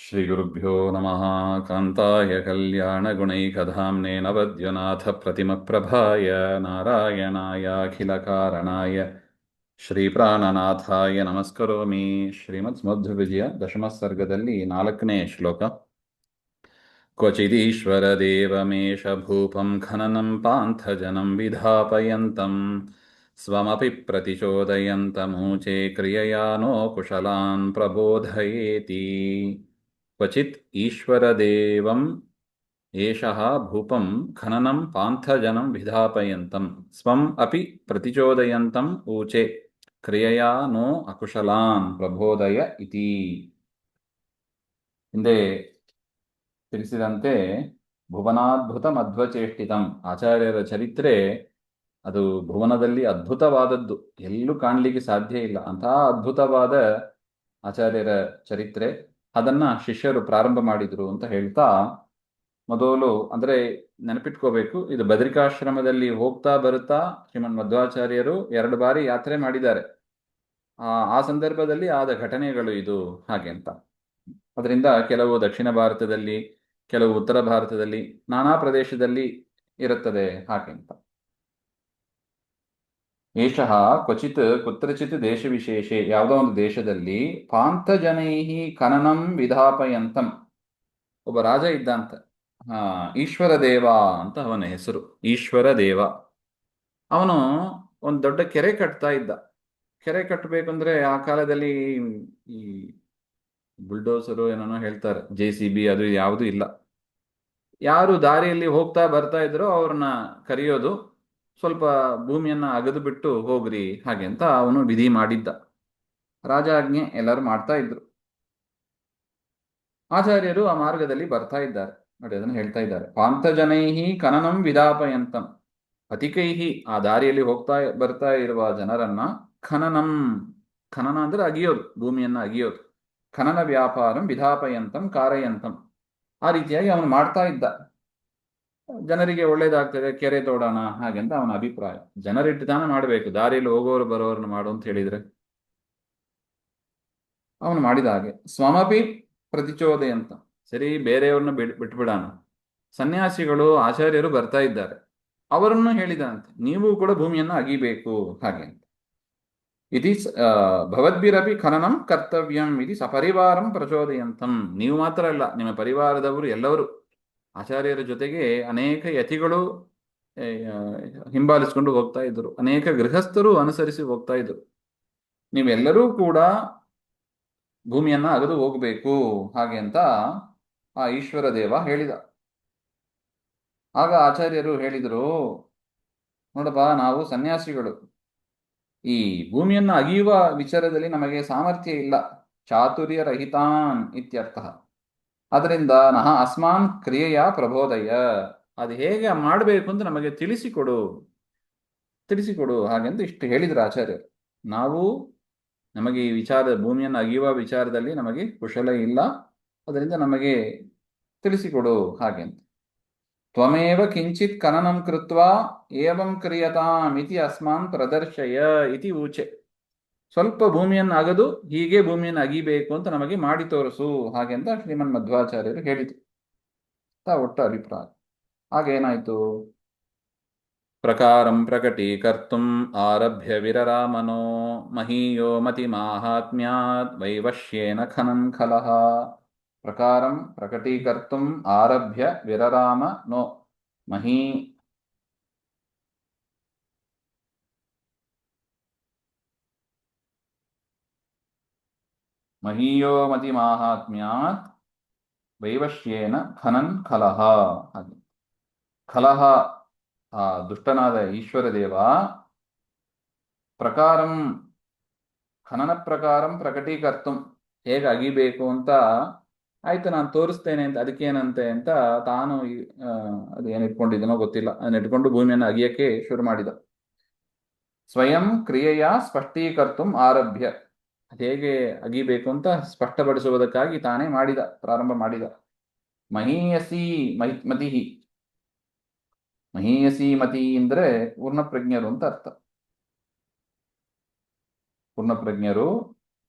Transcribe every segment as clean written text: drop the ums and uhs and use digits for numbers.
ಶ್ರೀಗುರುಭ್ಯೋ ನಮಃ. ಕಾಂತಾಯ ಕಲ್ಯಾಣಗುಣೈಕಧಾಮ್ನೇ ನವದ್ಯನಾಥಪ್ರತಿಮಪ್ರಭಾಯ ನಾರಾಯಣಾಯಾಖಿಲಕಾರಣಾಯ ಶ್ರೀಪ್ರಾಣನಾಥಾಯ ನಮಸ್ಕರೋಮಿ. ಶ್ರೀಮದ್ಮಧ್ವವಿಜಯ ದಶಮ ಸರ್ಗದಲ್ಲಿ 4ನೇ ಶ್ಲೋಕ. ಕ್ವಚಿದೀಶ್ವರದೇವಮೇಷ ಭೂಪಂ ಖನನಂ ಪಾಂಥಜನಂ ವಿಧಾಪಯಂತಂ ಸ್ವಮಪಿ ಪ್ರತಿಚೋದಯಂತಮೂಚೆ ಕ್ರಿಯಯಾನೋ ಕುಶಲಾನ್ ಪ್ರಬೋಧಯೇತಿ. ಕ್ವಚಿತ್ ಈಶ್ವರದೇವಂ ಏಷಃ ಭೂಪಂ ಖನನಂ ಪಾಂಥಜನಂ ವಿಧಾಪಯಂತಂ ಸ್ವಂ ಅಪಿ ಪ್ರತಿಚೋದಯಂತಂ ಊಚೆ ಕ್ರಿಯಯಾ ನೋ ಅಕುಶಲಾನ್ ಪ್ರಬೋಧಯ ಇತಿ. ಹಿಂದೆ ತಿಳಿಸಿದಂತೆ ಭುವನಾದ್ಭುತ ಮಧ್ವಚೇಷ್ಟಿತಂ ಆಚಾರ್ಯರ ಚರಿತ್ರೆ ಅದು ಭುವನದಲ್ಲಿ ಅದ್ಭುತವಾದದ್ದು, ಎಲ್ಲೂ ಕಾಣಲಿಕ್ಕೆ ಸಾಧ್ಯ ಇಲ್ಲ ಅಂತಹ ಅದ್ಭುತವಾದ ಆಚಾರ್ಯರ ಚರಿತ್ರೆ. ಅದನ್ನ ಶಿಷ್ಯರು ಪ್ರಾರಂಭ ಮಾಡಿದ್ರು ಅಂತ ಹೇಳ್ತಾ, ಮೊದಲು ಅಂದ್ರೆ ನೆನಪಿಟ್ಕೋಬೇಕು, ಇದು ಬದರಿಕಾಶ್ರಮದಲ್ಲಿ ಹೋಗ್ತಾ ಬರುತ್ತಾ ಶ್ರೀಮನ್ ಮಧ್ವಾಚಾರ್ಯರು 2 ಬಾರಿ ಯಾತ್ರೆ ಮಾಡಿದ್ದಾರೆ. ಆ ಸಂದರ್ಭದಲ್ಲಿ ಆದ ಘಟನೆಗಳು ಇದು ಹಾಗೆ ಅಂತ. ಅದರಿಂದ ಕೆಲವು ದಕ್ಷಿಣ ಭಾರತದಲ್ಲಿ, ಕೆಲವು ಉತ್ತರ ಭಾರತದಲ್ಲಿ, ನಾನಾ ಪ್ರದೇಶದಲ್ಲಿ ಇರುತ್ತದೆ ಹಾಗೆ ಅಂತ. ಏಷಃ ಕ್ವಚಿತ್ ಕುತ್ರಚಿತ್ ದೇಶ ವಿಶೇಷೆ, ಯಾವುದೋ ಒಂದು ದೇಶದಲ್ಲಿ ಪಾಂಥಜನೈಹಿ ಖನನಂ ವಿಧಾಪಯಂತಂ, ಒಬ್ಬ ರಾಜ ಇದ್ದಂತ. ಈಶ್ವರ ದೇವ ಅಂತ ಅವನ ಹೆಸರು, ಈಶ್ವರ ದೇವ. ಅವನು ಒಂದು ದೊಡ್ಡ ಕೆರೆ ಕಟ್ತಾ ಇದ್ದ. ಕೆರೆ ಕಟ್ಟಬೇಕಂದ್ರೆ ಆ ಕಾಲದಲ್ಲಿ ಈ ಬುಲ್ಡೋಸರು ಏನೋ ಹೇಳ್ತಾರೆ, JCB ಅದು ಯಾವುದು ಇಲ್ಲ. ಯಾರು ದಾರಿಯಲ್ಲಿ ಹೋಗ್ತಾ ಬರ್ತಾ ಇದ್ರೋ ಅವ್ರನ್ನ ಕರೆಯೋದು, ಸ್ವಲ್ಪ ಭೂಮಿಯನ್ನ ಅಗದು ಬಿಟ್ಟು ಹೋಗ್ರಿ ಹಾಗೆ ಅಂತ ಅವನು ವಿಧಿ ಮಾಡಿದ್ದ. ರಾಜಾಜ್ಞೆ ಎಲ್ಲರೂ ಮಾಡ್ತಾ ಇದ್ರು. ಆಚಾರ್ಯರು ಆ ಮಾರ್ಗದಲ್ಲಿ ಬರ್ತಾ ಇದ್ದಾರೆ ನೋಡಿ, ಅದನ್ನು ಹೇಳ್ತಾ ಇದ್ದಾರೆ. ಪಾಂಥಜನೈಹಿ ಖನನಂ ವಿಧಾಪಯಂತಂ, ಅತಿಕೈಹಿ ಆ ದಾರಿಯಲ್ಲಿ ಹೋಗ್ತಾ ಬರ್ತಾ ಇರುವ ಜನರನ್ನ ಖನನಂ, ಖನನ ಅಂದ್ರೆ ಅಗಿಯೋದು, ಭೂಮಿಯನ್ನ ಅಗಿಯೋದು. ಖನನ ವ್ಯಾಪಾರಂ ವಿಧಾಪಯಂತಂ ಕಾರಯಂತಂ, ಆ ರೀತಿಯಾಗಿ ಅವನು ಮಾಡ್ತಾ ಇದ್ದ. ಜನರಿಗೆ ಒಳ್ಳೇದಾಗ್ತದೆ, ಕೆರೆ ತೋಡೋಣ ಹಾಗೆಂತ ಅವನ ಅಭಿಪ್ರಾಯ. ಜನರಿಟ್ಟು ತಾನೇ ಮಾಡಬೇಕು, ದಾರಿಯಲ್ಲಿ ಹೋಗೋರು ಬರೋರನ್ನ ಮಾಡು ಅಂತ ಹೇಳಿದ್ರೆ ಅವನು ಮಾಡಿದ ಹಾಗೆ. ಸ್ವಮಪಿ ಪ್ರತಿಚೋದಯಂತ, ಸರಿ ಬೇರೆಯವ್ರನ್ನ ಬಿಟ್ಬಿಡೋಣ. ಸನ್ಯಾಸಿಗಳು ಆಚಾರ್ಯರು ಬರ್ತಾ ಇದ್ದಾರೆ, ಅವರನ್ನು ಹೇಳಿದಂತೆ ನೀವು ಕೂಡ ಭೂಮಿಯನ್ನ ಅಗಿಬೇಕು ಹಾಗೆ ಅಂತ. ಇತಿ ಭವದ್ಭಿರಪಿ ಖನನಂ ಕರ್ತವ್ಯಂ ಇದು ಸಪರಿವಾರಂ ಪ್ರಚೋದಯಂತಂ, ನೀವು ಮಾತ್ರ ಅಲ್ಲ, ನಿಮ್ಮ ಪರಿವಾರದವರು ಎಲ್ಲವರು, ಆಚಾರ್ಯರ ಜೊತೆಗೆ ಅನೇಕ ಯತಿಗಳು ಹಿಂಬಾಲಿಸಿಕೊಂಡು ಹೋಗ್ತಾ ಇದ್ರು, ಅನೇಕ ಗೃಹಸ್ಥರು ಅನುಸರಿಸಿ ಹೋಗ್ತಾ ಇದ್ರು. ನೀವೆಲ್ಲರೂ ಕೂಡ ಭೂಮಿಯನ್ನ ಅಗದು ಹೋಗಬೇಕು ಹಾಗೆ ಅಂತ ಆ ಈಶ್ವರ ದೇವ ಹೇಳಿದ. ಆಗ ಆಚಾರ್ಯರು ಹೇಳಿದರು, ನೋಡಪ್ಪ, ನಾವು ಸನ್ಯಾಸಿಗಳು, ಈ ಭೂಮಿಯನ್ನ ಅಗಿಯುವ ವಿಚಾರದಲ್ಲಿ ನಮಗೆ ಸಾಮರ್ಥ್ಯ ಇಲ್ಲ, ಚಾತುರ್ಯ ರಹಿತಾನ್ ಇತ್ಯರ್ಥ. ಅದರಿಂದ ಅಸ್ಮಾನ್ ಕ್ರಿಯೆಯ ಪ್ರಬೋಧಯ, ಅದು ಹೇಗೆ ಮಾಡಬೇಕು ಅಂತ ನಮಗೆ ತಿಳಿಸಿಕೊಡು ಹಾಗೆಂದು ಇಷ್ಟು ಹೇಳಿದ್ರು ಆಚಾರ್ಯರು. ನಮಗೆ ಈ ಭೂಮಿಯನ್ನು ಅಗಿಯುವ ವಿಚಾರದಲ್ಲಿ ನಮಗೆ ಕುಶಲ ಇಲ್ಲ, ಅದರಿಂದ ನಮಗೆ ತಿಳಿಸಿಕೊಡು ಹಾಗೆ ಅಂತ. ತ್ವಮೇವ ಕಿಂಚಿತ್ ಖನನಂ ಕೃತ್ವಾ ಏವಂ ಕ್ರಿಯತಾಂ ಇತಿ ಅಸ್ಮಾನ್ ಪ್ರದರ್ಶಯ ಇತಿ ಊಚೆ, ಸ್ವಲ್ಪ ಭೂಮಿಯನ್ನು ಅಗದು ಹೀಗೆ ಭೂಮಿಯನ್ನು ಅಗಿಬೇಕು ಅಂತ ನಮಗೆ ಮಾಡಿ ತೋರಿಸು ಹಾಗೆ ಅಂತ ಶ್ರೀಮನ್ ಮಧ್ವಾಚಾರ್ಯರು ಹೇಳಿದರು. ಒಟ್ಟು ಅಭಿಪ್ರಾಯ. ಹಾಗೇನಾಯ್ತು? ಪ್ರಕಾರಂ ಪ್ರಕಟೀಕರ್ತುಂ ಆರಭ್ಯ ವಿರರಾಮನೋ ಮಹೀಯೋ ಮತಿ ಮಾಹಾತ್ಮ್ಯಾತ್ ವೈವಶ್ಯೇನ ಖನಂ ಖಲಃ. ಪ್ರಕಾರಂ ಪ್ರಕಟೀಕರ್ತುಂ ಆರಭ್ಯ ವಿರರಾಮ ನೋ ಮಹೀಯೋ ಮತಿ ಮಾಹಾತ್ಮ್ಯಾತ್ ವೈವಶ್ಯೇನ ಖನನ್ ಖಲಃ. ಹಾಗೆ ಖಲಃ ಆ ದುಷ್ಟನಾದ ಈಶ್ವರ ದೇವ, ಪ್ರಕಾರಂ ಖನನ ಪ್ರಕಾರಂ ಪ್ರಕಟೀಕರ್ತುಂ, ಹೇಗೆ ಅಗಿಬೇಕು ಅಂತ ಆಯ್ತು ನಾನು ತೋರಿಸ್ತೇನೆ ಅಂತ, ಅದಕ್ಕೇನಂತೆ ಅಂತ ತಾನು ಅದು ಏನು ಇಟ್ಕೊಂಡಿದ್ದೀನೋ ಗೊತ್ತಿಲ್ಲ, ಅದನ್ನ ಇಟ್ಕೊಂಡು ಭೂಮಿಯನ್ನು ಅಗಿಯಕ್ಕೆ ಶುರು ಮಾಡಿದ. ಸ್ವಯಂ ಕ್ರಿಯೆಯ ಸ್ಪಷ್ಟೀಕರ್ತುಂ ಆರಭ್ಯ, ಹೇಗೆ ಅಗಿಬೇಕು ಅಂತ ಸ್ಪಷ್ಟಪಡಿಸುವುದಕ್ಕಾಗಿ ತಾನೇ ಪ್ರಾರಂಭ ಮಾಡಿದ. ಮಹೀಯಸಿ ಮತಿಹಿ, ಮಹೀಯಸಿ ಮತಿ ಅಂದ್ರೆ ಪೂರ್ಣಪ್ರಜ್ಞರು ಅಂತ ಅರ್ಥ. ಪೂರ್ಣಪ್ರಜ್ಞರು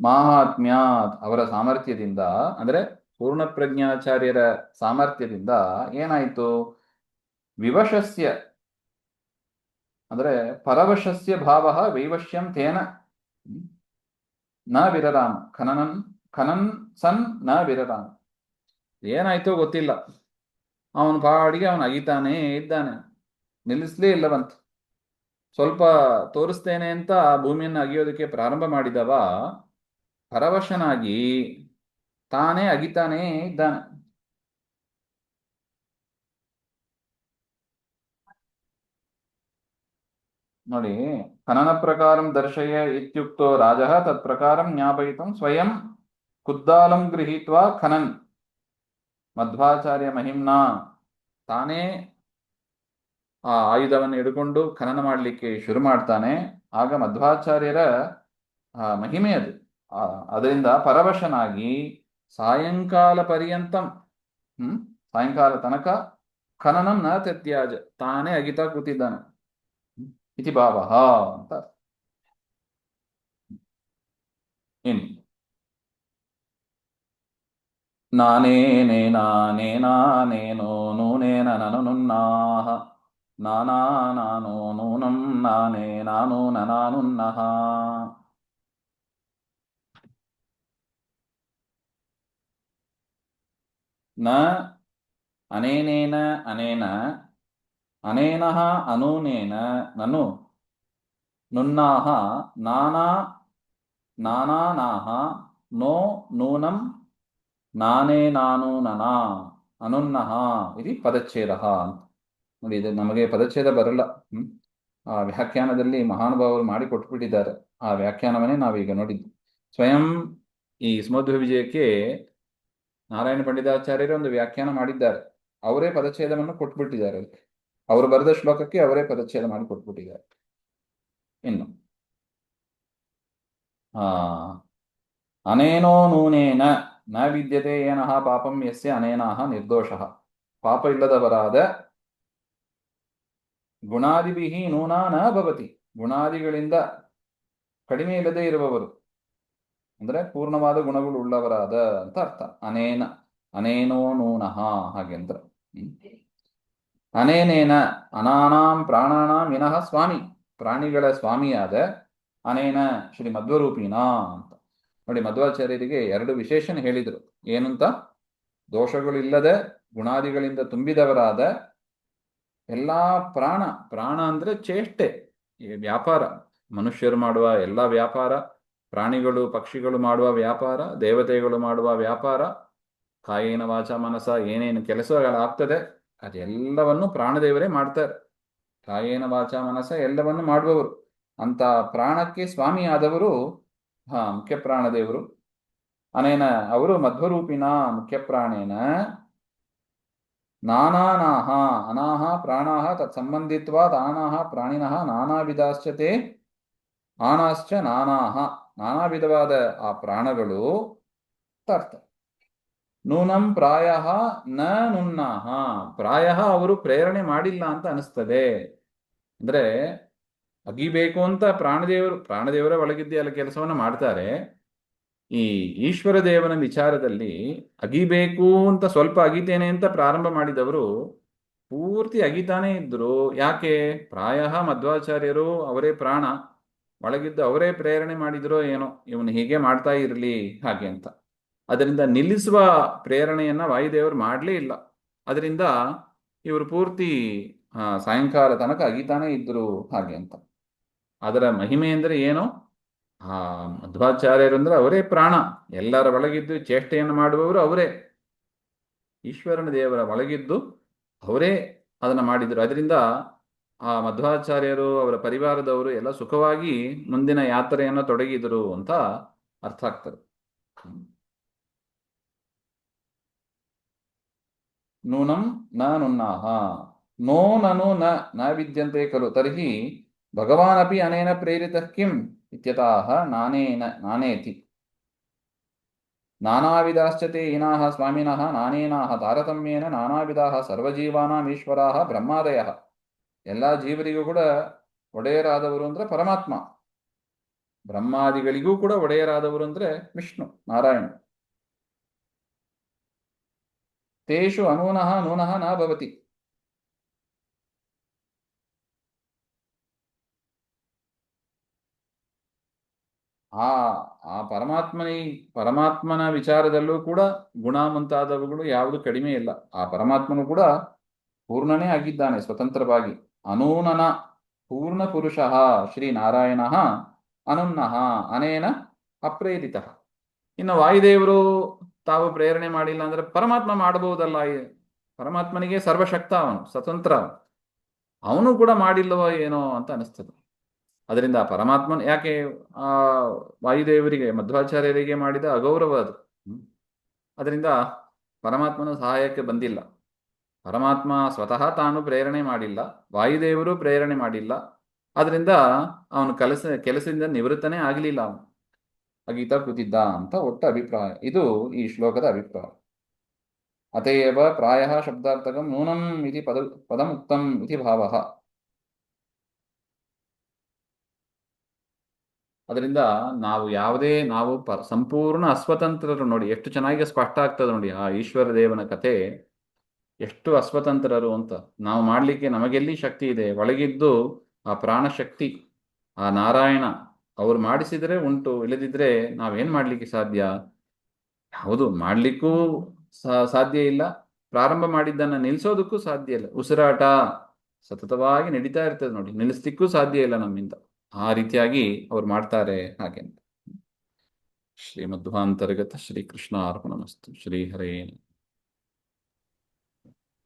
ಮಾಹಾತ್ಮ್ಯಾತ್, ಅವರ ಸಾಮರ್ಥ್ಯದಿಂದ, ಅಂದ್ರೆ ಪೂರ್ಣಪ್ರಜ್ಞಾಚಾರ್ಯರ ಸಾಮರ್ಥ್ಯದಿಂದ ಏನಾಯಿತು? ವಿವಶಸ್ಯ ಅಂದ್ರೆ ಪರವಶಸ್ಯ ಭಾವ ವೈವಶ್ಯಂ ತೇನ ನ ವಿರರಾಮ ಖನನ್ ಸನ್ ನ ವಿರರಾಮ. ಏನಾಯ್ತೋ ಗೊತ್ತಿಲ್ಲ, ಅವನ ಪಾಡಿಗೆ ಅವನು ಅಗಿತಾನೇ ಇದ್ದಾನೆ, ನಿಲ್ಲಿಸ್ಲೇ ಇಲ್ಲವಂತ. ಸ್ವಲ್ಪ ತೋರಿಸ್ತೇನೆ ಅಂತ ಭೂಮಿಯನ್ನು ಅಗಿಯೋದಕ್ಕೆ ಪ್ರಾರಂಭ ಮಾಡಿದವ ಪರವಶನಾಗಿ ತಾನೇ ಅಗಿತಾನೇ ಇದ್ದಾನೆ. ನೋಡಿ, ಖನನ ಪ್ರಕಾರಂ ದರ್ಶಯ ಇತ್ಯುಕ್ತೋ ರಾಜಃ ತತ್ ಪ್ರಕಾರಂ ಜ್ಞಾಪಯಿತಂ ಸ್ವಯಂ ಕುದ್ದಾಲಂ ಗೃಹೀತ್ವಾ ಖನನ್ ಮಧ್ವಾಚಾರ್ಯ ಮಹಿಮ್ನಾ. ತಾನೇ ಆ ಆಯುಧವನ್ನು ಹಿಡ್ಕೊಂಡು ಖನನ ಮಾಡಲಿಕ್ಕೆ ಶುರು ಮಾಡ್ತಾನೆ. ಆಗ ಮಧ್ವಾಚಾರ್ಯರ ಮಹಿಮೆ ಅದು. ಅದರಿಂದ ಪರವಶನಾಗಿ ಸಾಯಂಕಾಲ ಪರ್ಯಂತಂ ಸಾಯಂಕಾಲ ತನಕ ಖನನಂ ನ ತ್ಯಜ್ಯಾಜ, ತಾನೇ ಅಗಿತಾ ಕೂತಿದ್ದಾನೆ ಇತಿ ಭಾವ ಅಂತ. ಇನ್ನು ನಾನೇನೇನೇನೇನೋ ನೂನೇನ ನನು ನುನ್ನಾಹ ನಾನಾ ನಾನೋ ನೂನಂ ನಾನೇ ನಾನು ನನಾನುನ್ನಹ. ನ ಅನೇನೇನ ಅನೇನ ಅನೇನಃ ಅನೂನೇನ ನನು ನುನ್ನಾಹ ನಾನಾ ನಾನಾನಾಹ ನೋ ನೂನಂ ನಾನೇ ನಾನು ನನಾ ಅನುನ್ನಹ ಇದು ಪದಚ್ಛೇದ ಅಂತ. ನೋಡಿ, ಇದು ನಮಗೆ ಪದಚ್ಛೇದ ಬರಲ್ಲ. ಆ ವ್ಯಾಖ್ಯಾನದಲ್ಲಿ ಮಹಾನುಭಾವರು ಮಾಡಿ ಕೊಟ್ಬಿಟ್ಟಿದ್ದಾರೆ. ಆ ವ್ಯಾಖ್ಯಾನವನ್ನೇ ನಾವೀಗ ನೋಡಿದ್ದು. ಸ್ವಯಂ ಈ ಸುಮಧ್ವ ವಿಜಯಕ್ಕೆ ನಾರಾಯಣ ಪಂಡಿತಾಚಾರ್ಯರು ಒಂದು ವ್ಯಾಖ್ಯಾನ ಮಾಡಿದ್ದಾರೆ. ಅವರೇ ಪದಚ್ಛೇದವನ್ನು ಕೊಟ್ಬಿಟ್ಟಿದ್ದಾರೆ. ಅದಕ್ಕೆ ಅವರು ಬರೆದ ಶ್ಲೋಕಕ್ಕೆ ಅವರೇ ಪದಚ್ಛೇದ ಮಾಡಿ ಕೊಟ್ಬಿಟ್ಟಿದ್ದಾರೆ. ಇನ್ನು ಅನೇನೋ ನೂನೇನ ನ ವಿದ್ಯತೆ ಏನಃ ಪಾಪಂ ಯಸ್ಯ ಅನೇನಾಹ ನಿರ್ದೋಷಃ. ಪಾಪ ಇಲ್ಲದವರಾದ ಗುಣಾದಿಭಿಹಿ ನೂನಾ ನ ಭವತಿ, ಗುಣಾದಿಗಳಿಂದ ಕಡಿಮೆ ಇಲ್ಲದೆ ಇರುವವರು ಅಂದ್ರೆ ಪೂರ್ಣವಾದ ಗುಣಗಳು ಉಳ್ಳವರಾದ ಅಂತ ಅರ್ಥ. ಅನೇನೋ ನೂನಃ ಹಾಗೆ ಅಂತ. ಅನೇನೇನ ಅನಾನಾಂ ಪ್ರಾಣಾನಾಂ ವಿನಃ ಸ್ವಾಮಿ, ಪ್ರಾಣಿಗಳ ಸ್ವಾಮಿಯಾದ ಅನೇನ ಶ್ರೀ ಮಧ್ವರೂಪಿಣ ಅಂತ. ನೋಡಿ, ಮಧ್ವಾಚಾರ್ಯರಿಗೆ ಎರಡು ವಿಶೇಷಣ ಹೇಳಿದರು. ಏನಂತ? ದೋಷಗಳಿಲ್ಲದೆ ಗುಣಾದಿಗಳಿಂದ ತುಂಬಿದವರಾದ ಎಲ್ಲಾ ಪ್ರಾಣ ಅಂದ್ರೆ ಚೇಷ್ಟೆ, ವ್ಯಾಪಾರ, ಮನುಷ್ಯರು ಮಾಡುವ ಎಲ್ಲ ವ್ಯಾಪಾರ, ಪ್ರಾಣಿಗಳು ಪಕ್ಷಿಗಳು ಮಾಡುವ ವ್ಯಾಪಾರ, ದೇವತೆಗಳು ಮಾಡುವ ವ್ಯಾಪಾರ, ಕಾಯೇನ ವಾಚ ಮನಸ ಏನೇನು ಕೆಲಸಗಳಾಗ್ತದೆ ಅದೆಲ್ಲವನ್ನು ಪ್ರಾಣದೇವರೇ ಮಾಡ್ತಾರೆ. ಕಾಯೇನ ವಾಚ ಮನಸ ಎಲ್ಲವನ್ನು ಮಾಡುವವರು ಅಂತ ಪ್ರಾಣಕ್ಕೆ ಸ್ವಾಮಿಯಾದವರು ಮುಖ್ಯ ಪ್ರಾಣದೇವರು. ಅನೇನ ಅವರು ಮಧ್ವರೂಪಿನ ಮುಖ್ಯ ಪ್ರಾಣೇನ ನಾನಾನಾಹ ಅನಾಹ ಪ್ರಾಣಾಹ ತತ್ ಸಂಬಂಧಿತ್ವಾದ್ ಆನಾಹ ಪ್ರಾಣಿನಃ ನಾನಾವಿಧಾಶ್ಚತೆ ಆನಾಶ್ಚ ನಾನಾಹ, ನಾನಾ ವಿಧವಾದ ಆ ಪ್ರಾಣಗಳು ಅರ್ಥ. ನೂನಂ ಪ್ರಾಯಃ ನ ನುನ್ನಾಹ, ಪ್ರಾಯಃ ಅವರು ಪ್ರೇರಣೆ ಮಾಡಿಲ್ಲ ಅಂತ ಅನಿಸ್ತದೆ. ಅಂದ್ರೆ ಅಗಿಬೇಕು ಅಂತ ಪ್ರಾಣದೇವರ ಒಳಗಿದ್ದೇ ಎಲ್ಲ ಕೆಲಸವನ್ನ ಮಾಡ್ತಾರೆ. ಈ ಈಶ್ವರ ದೇವನ ವಿಚಾರದಲ್ಲಿ ಅಗಿಬೇಕು ಅಂತ ಸ್ವಲ್ಪ ಅಗಿತೇನೆ ಅಂತ ಪ್ರಾರಂಭ ಮಾಡಿದವರು ಪೂರ್ತಿ ಅಗಿತಾನೇ ಇದ್ರು. ಯಾಕೆ? ಪ್ರಾಯಃ ಮಧ್ವಾಚಾರ್ಯರು ಅವರೇ ಪ್ರಾಣ, ಒಳಗಿದ್ದು ಅವರೇ ಪ್ರೇರಣೆ ಮಾಡಿದ್ರೋ ಏನೋ, ಇವನು ಹೀಗೆ ಮಾಡ್ತಾ ಇರಲಿ ಹಾಗೆ ಅಂತ. ಅದರಿಂದ ನಿಲ್ಲಿಸುವ ಪ್ರೇರಣೆಯನ್ನ ವಾಯುದೇವರು ಮಾಡಲೇ ಇಲ್ಲ. ಅದರಿಂದ ಇವರು ಪೂರ್ತಿ ಸಾಯಂಕಾಲ ತನಕ ಅಗಿತಾನೇ ಇದ್ರು ಹಾಗೆ ಅಂತ. ಅದರ ಮಹಿಮೆ ಅಂದರೆ ಏನು? ಮಧ್ವಾಚಾರ್ಯರು ಅಂದ್ರೆ ಅವರೇ ಪ್ರಾಣ, ಎಲ್ಲರ ಒಳಗಿದ್ದು ಚೇಷ್ಟೆಯನ್ನು ಮಾಡುವವರು ಅವರೇ. ಈಶ್ವರನ ದೇವರ ಒಳಗಿದ್ದು ಅವರೇ ಅದನ್ನು ಮಾಡಿದರು. ಅದರಿಂದ ಆ ಮಧ್ವಾಚಾರ್ಯರು ಅವರ ಪರಿವಾರದವರು ಎಲ್ಲ ಸುಖವಾಗಿ ಮುಂದಿನ ಯಾತ್ರೆಯನ್ನು ತೊಡಗಿದರು ಅಂತ ಅರ್ಥ ಆಗ್ತದೆ. ನೂನಂ ನ ನುನ್ನಾಹ ನೋ ನನು ನ ವಿದ್ಯಂತೆ ಖಲು ತರ್ಹಿ ಭಗವಾನಪಿ ಅನೇನ ಪ್ರೇರಿತಃ ಕಿಂ ಇತ್ಯತಃ ನಾನೇತಿ ನಾನಾವಿಧಾಶ್ಚತೆ ಇನಾಹ ಸ್ವಾಮಿನಃ ನಾನೇನಾಹ ತಾರತಮ್ಯೇನ ನಾನಾವಿಧಾಹ ಸರ್ವಜೀವಾನಾಂ ಈಶ್ವರಾಹ ಬ್ರಹ್ಮಾದಯಃ. ಎಲ್ಲ ಜೀವರಿಗೂ ಕೂಡ ಒಡೆಯರಾದವರು ಅಂದ್ರೆ ಪರಮಾತ್ಮ, ಬ್ರಹ್ಮಾದಿಗಳಿಗೂ ಕೂಡ ಒಡೆಯರಾದವರು ಅಂದ್ರೆ ವಿಷ್ಣು ನಾರಾಯಣ. ತೇಷು ಅನೂನಃ ನೂನಃ ನ ಭವತಿ. ಆ ಆ ಪರಮಾತ್ಮನ ವಿಚಾರದಲ್ಲೂ ಕೂಡ ಗುಣ ಮುಂತಾದವುಗಳು ಯಾವುದು ಕಡಿಮೆ ಇಲ್ಲ. ಆ ಪರಮಾತ್ಮನು ಕೂಡ ಪೂರ್ಣನೇ ಆಗಿದ್ದಾನೆ ಸ್ವತಂತ್ರವಾಗಿ. ಅನೂನನ ಪೂರ್ಣ ಪುರುಷ ಶ್ರೀನಾರಾಯಣ ಅನುನ್ನಃ ಅನೇನ ಅಪ್ರೇರಿತ. ಇನ್ನು ವಾಯುದೇವರು ತಾವು ಪ್ರೇರಣೆ ಮಾಡಿಲ್ಲ ಅಂದ್ರೆ ಪರಮಾತ್ಮ ಮಾಡಬಹುದಲ್ಲ. ಪರಮಾತ್ಮನಿಗೆ ಸರ್ವಶಕ್ತ, ಅವನು ಸ್ವತಂತ್ರ, ಅವನು ಕೂಡ ಮಾಡಿಲ್ಲವೋ ಏನೋ ಅಂತ ಅನಿಸ್ತದೆ. ಅದರಿಂದ ಪರಮಾತ್ಮನ ಯಾಕೆ ಆ ವಾಯುದೇವರಿಗೆ ಮಧ್ವಾಚಾರ್ಯರಿಗೆ ಮಾಡಿದ ಅಗೌರವ ಅದು. ಅದರಿಂದ ಪರಮಾತ್ಮನ ಸಹಾಯಕ್ಕೆ ಬಂದಿಲ್ಲ. ಪರಮಾತ್ಮ ಸ್ವತಃ ತಾನು ಪ್ರೇರಣೆ ಮಾಡಿಲ್ಲ, ವಾಯುದೇವರು ಪ್ರೇರಣೆ ಮಾಡಿಲ್ಲ. ಅದರಿಂದ ಅವನು ಕೆಲಸದಿಂದ ನಿವೃತ್ತನೇ ಆಗಲಿಲ್ಲ, ಅವನು ಅಗೀತ ಕೂತಿದ್ದ ಅಂತ ಒಟ್ಟು ಅಭಿಪ್ರಾಯ. ಇದು ಈ ಶ್ಲೋಕದ ಅಭಿಪ್ರಾಯ. ಅತಯೇವ ಪ್ರಾಯಃ ಶಬ್ದಾರ್ಥಕಂ ನೂನಂ ಇತಿ ಪದಮುಕ್ತಂ ಇತಿ ಭಾವಃ. ಅದರಿಂದ ನಾವು ಸಂಪೂರ್ಣ ಅಸ್ವತಂತ್ರರು. ನೋಡಿ ಎಷ್ಟು ಚೆನ್ನಾಗಿ ಸ್ಪಷ್ಟ ಆಗ್ತದೆ ನೋಡಿ ಆ ಈಶ್ವರ ದೇವನ ಕತೆ, ಎಷ್ಟು ಅಸ್ವತಂತ್ರರು ಅಂತ. ನಾವು ಮಾಡಲಿಕ್ಕೆ ನಮಗೆಲ್ಲಿ ಶಕ್ತಿ ಇದೆ? ಒಳಗಿದ್ದು ಆ ಪ್ರಾಣಶಕ್ತಿ, ಆ ನಾರಾಯಣ ಅವ್ರು ಮಾಡಿಸಿದರೆ ಉಂಟು, ಇಲ್ಲದಿದ್ರೆ ನಾವೇನ್ ಮಾಡ್ಲಿಕ್ಕೆ ಸಾಧ್ಯ? ಹೌದು, ಮಾಡ್ಲಿಕ್ಕೂ ಸಾಧ್ಯ ಇಲ್ಲ, ಪ್ರಾರಂಭ ಮಾಡಿದ್ದನ್ನ ನಿಲ್ಲಿಸೋದಕ್ಕೂ ಸಾಧ್ಯ ಇಲ್ಲ. ಉಸಿರಾಟ ಸತತವಾಗಿ ನಡೀತಾ ಇರ್ತದೆ ನೋಡಿ, ನಿಲ್ಲಿಸ್ಲಿಕ್ಕೂ ಸಾಧ್ಯ ಇಲ್ಲ ನಮ್ಮಿಂದ. ಆ ರೀತಿಯಾಗಿ ಅವ್ರು ಮಾಡ್ತಾರೆ. ಹಾಗೆ ಶ್ರೀಮಧ್ವಾಂತರ್ಗತ ಶ್ರೀಕೃಷ್ಣ ಅರ್ಪಣಮಸ್ತು. ಶ್ರೀಹರೇ